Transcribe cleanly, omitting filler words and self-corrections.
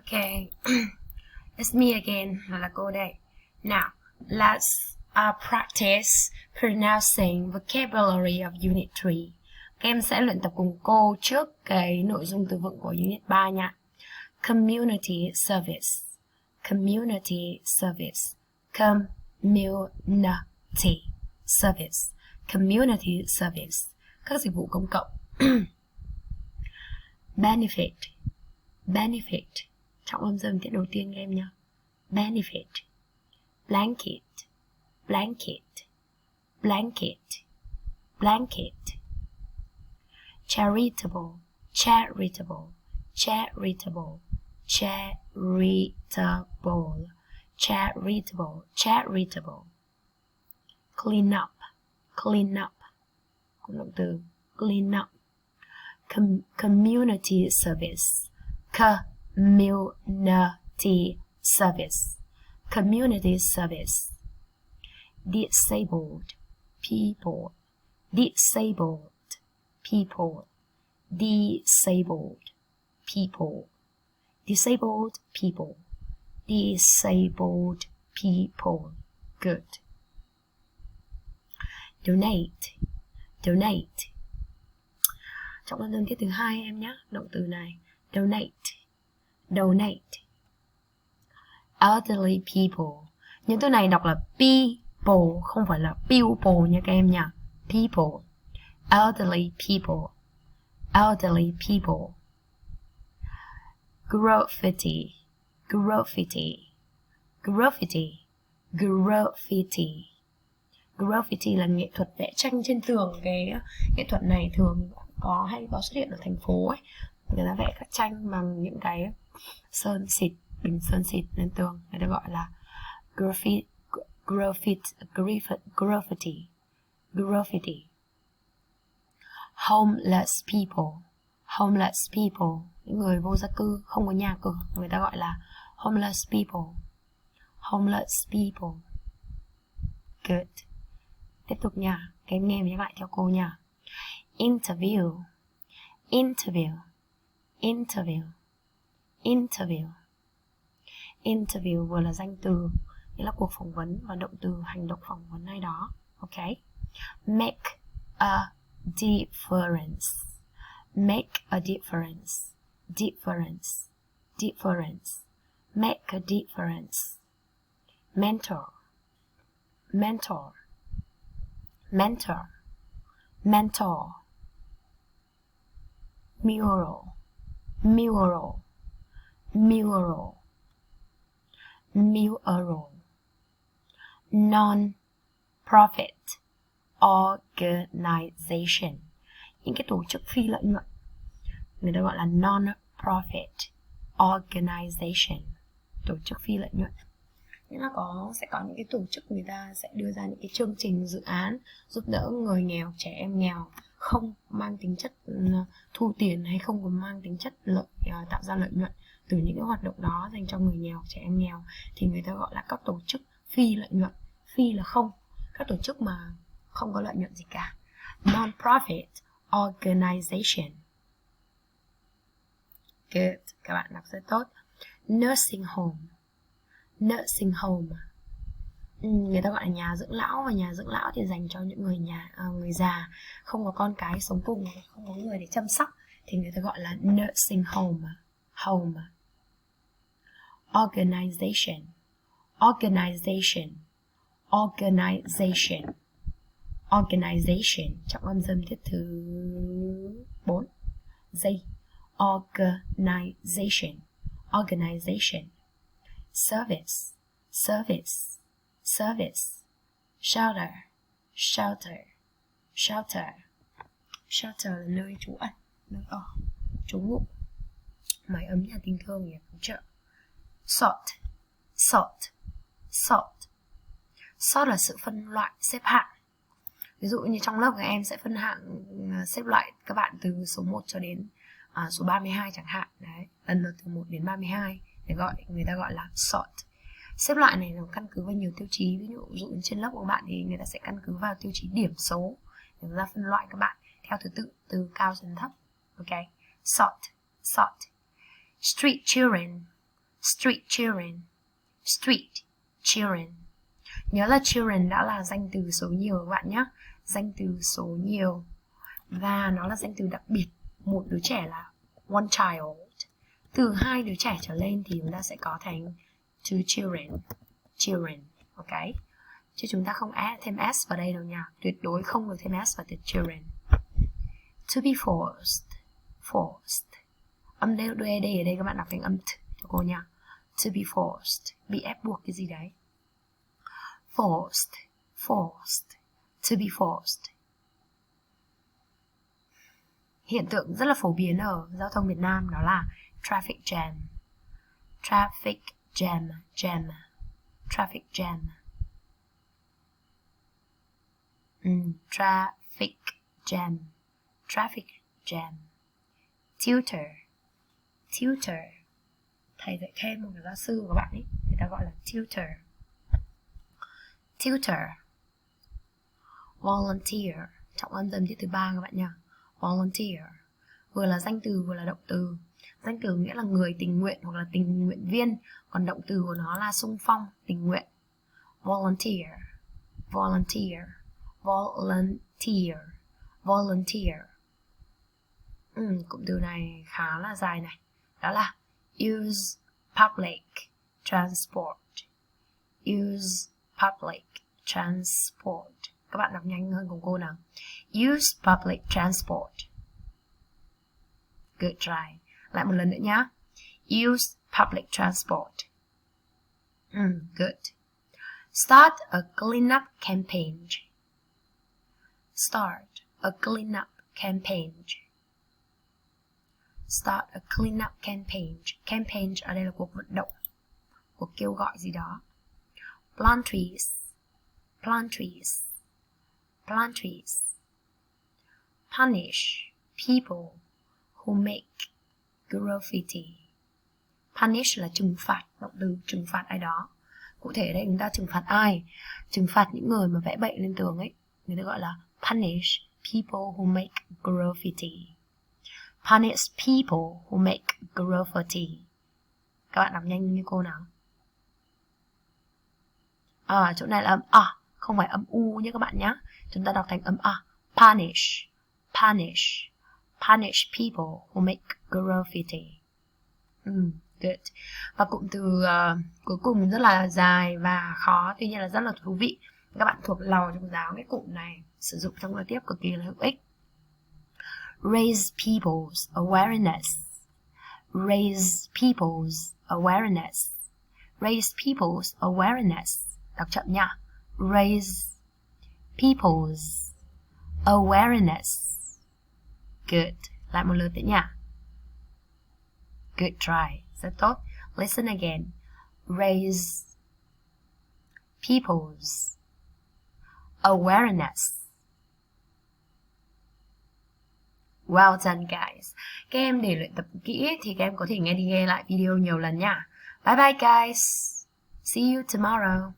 Okay, it's me again, là cô đây. Now, let's practice pronouncing vocabulary of Unit 3. Các em sẽ luyện tập cùng cô trước cái nội dung từ vựng của Unit 3 nha. Community service. Community service. Community service. Community service. Các dịch vụ công cộng. Benefit. Benefit. Trọng âm dâm tiết đầu tiên em nhé. Benefit. Blanket. Blanket. Blanket. Blanket. Charitable. Charitable. Charitable. Charitable. Charitable. Charitable. Clean up. Clean up. Cụm động từ clean up. Community service. Community service. Community service. Disabled people. Disabled people. Disabled people. Disabled people. Disabled people. Good. Donate. Donate. Trọng âm đơn tiết thứ hai em nhé. Động từ này. Donate. Donate. Elderly people. Những từ này đọc là people, không phải là pupil nha các em nha. People. Elderly people. Elderly people. Graffiti. Graffiti. Graffiti. Graffiti. Graffiti là nghệ thuật vẽ tranh trên tường. Cái nghệ thuật này thường hay có xuất hiện ở thành phố ấy. Người ta vẽ các tranh bằng những cái sơn xịt, bình sơn xịt lên tường. Người ta gọi là graffiti. Graffiti. Homeless people. Homeless people. Những người vô gia cư, không có nhà cửa. Người ta gọi là homeless people. Homeless people. Good. Tiếp tục nha. Các em nghe nhắc lại theo cô nha. Interview. Interview. Interview. Interview. Interview vừa là danh từ, nghĩa là cuộc phỏng vấn, và động từ hành động phỏng vấn ai đó. Ok. Make a difference. Make a difference. Difference. Difference. Make a difference. Mentor. Mentor. Mentor. Mentor. Mural. Mural. Mural. Mural. Non-profit organization. Những cái tổ chức phi lợi nhuận, người ta gọi là non-profit organization. Tổ chức phi lợi nhuận. Nghĩa là sẽ có những cái tổ chức người ta sẽ đưa ra những cái chương trình dự án giúp đỡ người nghèo, trẻ em nghèo, không mang tính chất thu tiền hay không có mang tính chất tạo ra lợi nhuận từ những cái hoạt động đó dành cho người nghèo, trẻ em nghèo, thì người ta gọi là các tổ chức phi lợi nhuận. Phi là không, các tổ chức mà không có lợi nhuận gì cả. Non-profit organization. Good, các bạn đọc rất tốt. Nursing home. Nursing home. Người ta gọi là nhà dưỡng lão, và nhà dưỡng lão thì dành cho những người già không có con cái sống cùng, không có người để chăm sóc, thì người ta gọi là nursing home. Home. Organization. Organization. Organization. Organization. Trọng âm dâm tiết thứ 4. Giây. Organization. Organization. Service. Service. Service. Shelter. Shelter. Shelter. Shelter là nơi trú ẩn, nơi ở, trú ngụ. Mái ấm nhà tình thương, nhà cứu trợ. Sort. Sort. Sort. Sort là sự phân loại, xếp hạng. Ví dụ như trong lớp các em sẽ phân hạng, xếp loại các bạn từ số 1 cho đến số 32 chẳng hạn. Đấy, lần lượt từ 1 đến 32 để người ta gọi là sort. Xếp loại này nó căn cứ vào nhiều tiêu chí. Ví dụ trên lớp của bạn thì người ta sẽ căn cứ vào tiêu chí điểm số để người ta phân loại các bạn theo thứ tự từ cao đến thấp. Ok. Sort. Sort. Street children. Street children. Street children. Nhớ là children đã là danh từ số nhiều các bạn nhé. Danh từ số nhiều. Và nó là danh từ đặc biệt. Một đứa trẻ là one child. Từ hai đứa trẻ trở lên thì chúng ta sẽ có thành two children. Children. Ok. Chứ chúng ta không add thêm s vào đây đâu nha. Tuyệt đối không được thêm s vào từ children. To be forced. Forced. Âm đuôi ed ở đây các bạn đọc thành âm t cho cô nha. To be forced. Bị ép buộc cái gì đấy. Forced. Forced. To be forced. Hiện tượng rất là phổ biến ở giao thông Việt Nam đó là traffic jam. Traffic jam. Jam. Traffic jam. Traffic jam. Traffic jam. Tutor. Tutor. Thầy dạy thêm một giáo sư của các bạn ấy, người ta gọi là tutor. Tutor. Volunteer. Trọng âm dần chữ thứ 3 các bạn nha. Volunteer. Vừa là danh từ vừa là động từ. Danh từ nghĩa là người tình nguyện hoặc là tình nguyện viên, còn động từ của nó là xung phong, tình nguyện. Volunteer. Volunteer. Volunteer. Volunteer. Cụm từ này khá là dài này. Đó là use public transport. Use public transport. Các bạn đọc nhanh hơn cùng cô nào. Use public transport. Good try. Lại một lần nữa nhá. Use public transport. Good. Start a cleanup campaign. Start a cleanup campaign. Start a cleanup campaign. Campaign ở đây là cuộc vận động, cuộc kêu gọi gì đó. Plant trees. Plant trees. Plant trees. Punish people who make graffiti. Punish là trừng phạt, động từ trừng phạt ai đó. Cụ thể ở đây chúng ta trừng phạt ai? Trừng phạt những người mà vẽ bậy lên tường ấy. Người ta gọi là punish people who make graffiti. Punish people who make graffiti. Các bạn đọc nhanh như cô nào. Chỗ này là âm a, không phải âm u nhé các bạn nhé. Chúng ta đọc thành âm a. Punish. Punish. Punish people who make graffiti. Good. Và cụm từ cuối cùng rất là dài và khó, tuy nhiên là rất là thú vị. Các bạn thuộc lầu trong giáo cái cụm này sử dụng trong giao tiếp cực kỳ là hữu ích. Raise people's awareness. Raise people's awareness. Raise people's awareness. Đọc chậm nha. Raise people's awareness. Good. Lại một lượt nữa nha. Good try. Rất tốt. Listen again. Raise people's awareness. Well done guys. Các em để luyện tập kỹ thì các em có thể nghe đi nghe lại video nhiều lần nha. Bye bye guys. See you tomorrow.